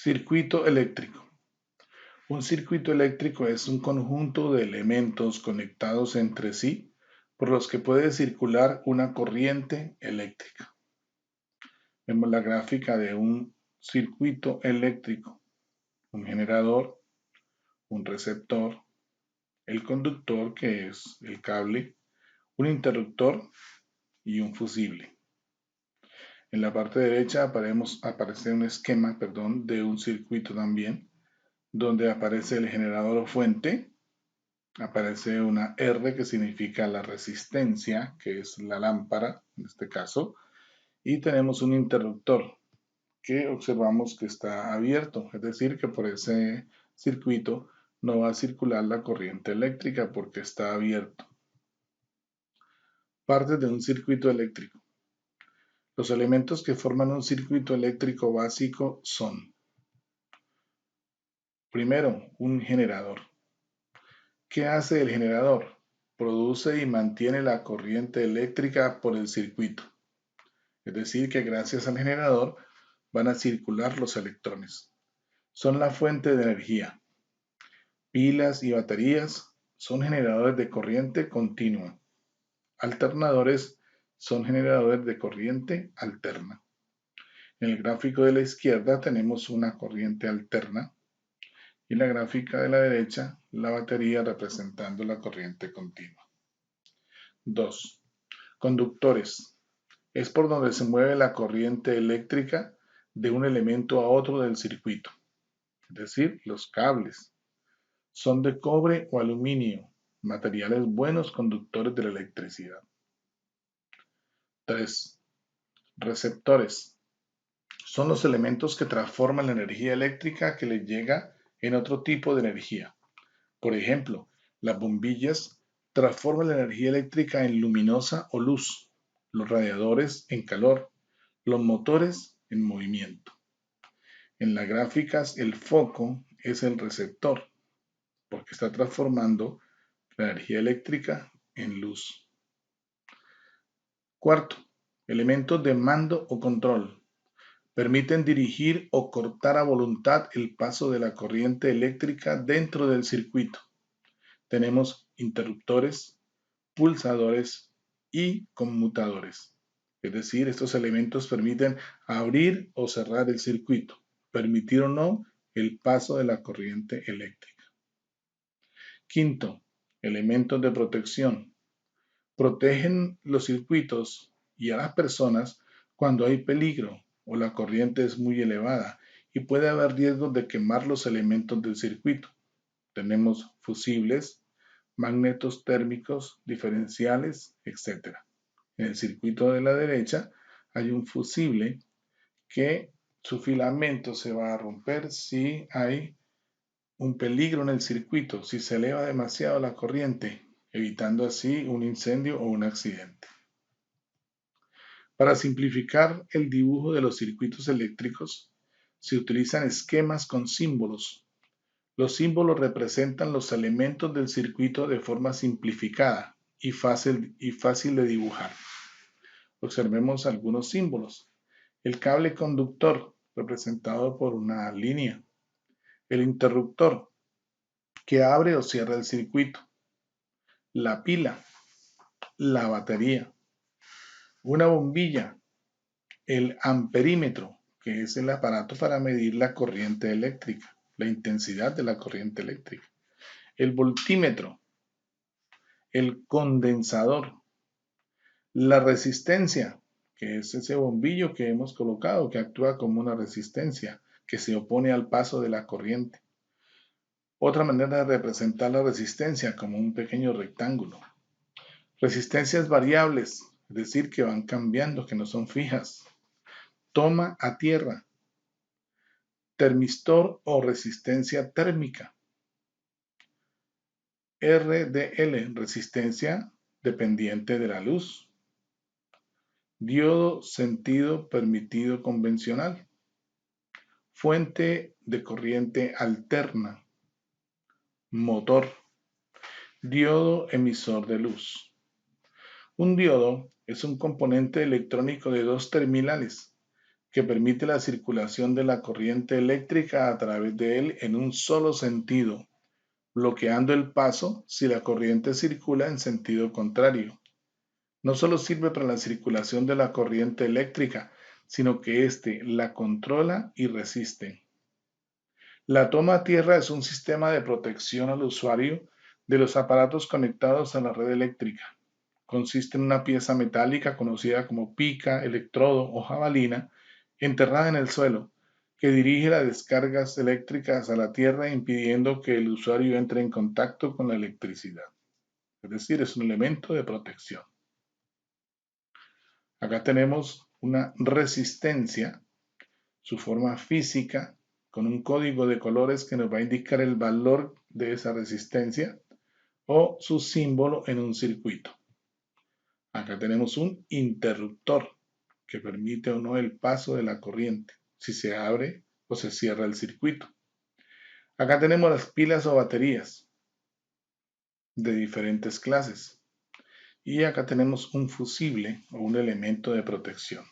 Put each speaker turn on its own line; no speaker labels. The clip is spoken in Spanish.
Circuito eléctrico. Un circuito eléctrico es un conjunto de elementos conectados entre sí por los que puede circular una corriente eléctrica. Vemos la gráfica de un circuito eléctrico, un generador, un receptor, el conductor que es el cable, un interruptor y un fusible. En la parte derecha aparece un esquema, de un circuito también, donde aparece el generador o fuente, aparece una R que significa la resistencia, que es la lámpara en este caso, y tenemos un interruptor que observamos que está abierto, es decir, que por ese circuito no va a circular la corriente eléctrica porque está abierto. Partes de un circuito eléctrico. Los elementos que forman un circuito eléctrico básico son: primero, un generador. ¿Qué hace el generador? Produce y mantiene la corriente eléctrica por el circuito. Es decir, que gracias al generador van a circular los electrones. Son la fuente de energía. Pilas y baterías son generadores de corriente continua. Alternadores son generadores de corriente alterna. En el gráfico de la izquierda tenemos una corriente alterna y en la gráfica de la derecha la batería representando la corriente continua. 2. Conductores. Es por donde se mueve la corriente eléctrica de un elemento a otro del circuito, es decir, los cables. Son de cobre o aluminio, materiales buenos conductores de la electricidad. 3. Receptores. Son los elementos que transforman la energía eléctrica que les llega en otro tipo de energía. Por ejemplo, las bombillas transforman la energía eléctrica en luminosa o luz, los radiadores en calor, los motores en movimiento. En las gráficas, el foco es el receptor, porque está transformando la energía eléctrica en luz. Cuarto, elementos de mando o control. Permiten dirigir o cortar a voluntad el paso de la corriente eléctrica dentro del circuito. Tenemos interruptores, pulsadores y conmutadores. Es decir, estos elementos permiten abrir o cerrar el circuito, permitir o no el paso de la corriente eléctrica. Quinto, elementos de protección. Protegen los circuitos y a las personas cuando hay peligro o la corriente es muy elevada y puede haber riesgo de quemar los elementos del circuito. Tenemos fusibles, magnetos térmicos, diferenciales, etc. En el circuito de la derecha hay un fusible que su filamento se va a romper si hay un peligro en el circuito, si se eleva demasiado la corriente, evitando así un incendio o un accidente. Para simplificar el dibujo de los circuitos eléctricos, se utilizan esquemas con símbolos. Los símbolos representan los elementos del circuito de forma simplificada y fácil de dibujar. Observemos algunos símbolos. El cable conductor, representado por una línea. El interruptor, que abre o cierra el circuito. La pila, la batería. Una bombilla, el amperímetro, que es el aparato para medir la corriente eléctrica, la intensidad de la corriente eléctrica. El voltímetro, el condensador, la resistencia, que es ese bombillo que hemos colocado que actúa como una resistencia que se opone al paso de la corriente. Otra manera de representar la resistencia como un pequeño rectángulo. Resistencias variables, es decir, que van cambiando, que no son fijas. Toma a tierra. Termistor o resistencia térmica. RDL, resistencia dependiente de la luz. Diodo sentido permitido convencional. Fuente de corriente alterna. Motor. Diodo emisor de luz. Un diodo es un componente electrónico de dos terminales que permite la circulación de la corriente eléctrica a través de él en un solo sentido, bloqueando el paso si la corriente circula en sentido contrario. No solo sirve para la circulación de la corriente eléctrica, sino que éste la controla y resiste. La toma a tierra es un sistema de protección al usuario de los aparatos conectados a la red eléctrica. Consiste en una pieza metálica conocida como pica, electrodo o jabalina enterrada en el suelo, que dirige las descargas eléctricas a la tierra impidiendo que el usuario entre en contacto con la electricidad. Es decir, es un elemento de protección. Acá tenemos una resistencia, su forma física, con un código de colores que nos va a indicar el valor de esa resistencia o su símbolo en un circuito. Acá tenemos un interruptor que permite o no el paso de la corriente, si se abre o se cierra el circuito. Acá tenemos las pilas o baterías de diferentes clases. Y acá tenemos un fusible o un elemento de protección.